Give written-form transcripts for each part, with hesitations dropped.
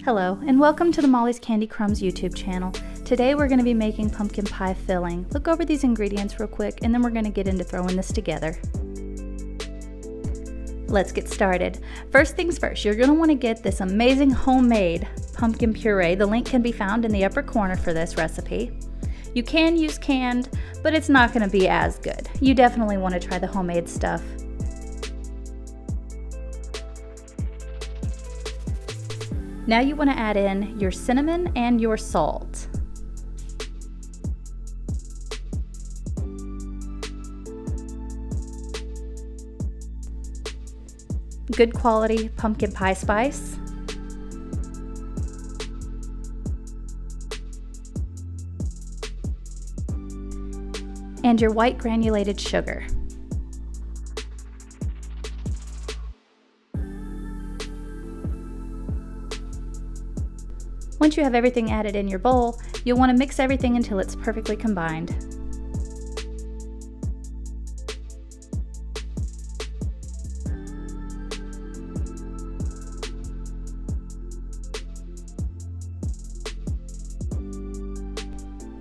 Hello, and welcome to the Molly's Candy Crumbs YouTube channel. Today we're going to be making pumpkin pie filling. Look over these ingredients real quick, and then we're going to get into throwing this together. Let's get started. First things first, you're going to want to get this amazing homemade pumpkin puree. The link can be found in the upper corner for this recipe. You can use canned, but it's not going to be as good. You definitely want to try the homemade stuff. Now you want to add in your cinnamon and your salt. Good quality pumpkin pie spice. And your white granulated sugar. Once you have everything added in your bowl, you'll want to mix everything until it's perfectly combined.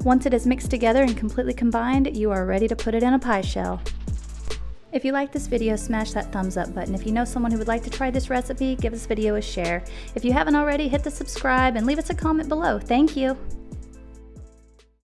Once it is mixed together and completely combined, you are ready to put it in a pie shell. If you like this video, smash that thumbs up button. If you know someone who would like to try this recipe, give this video a share. If you haven't already, hit the subscribe and leave us a comment below. Thank you.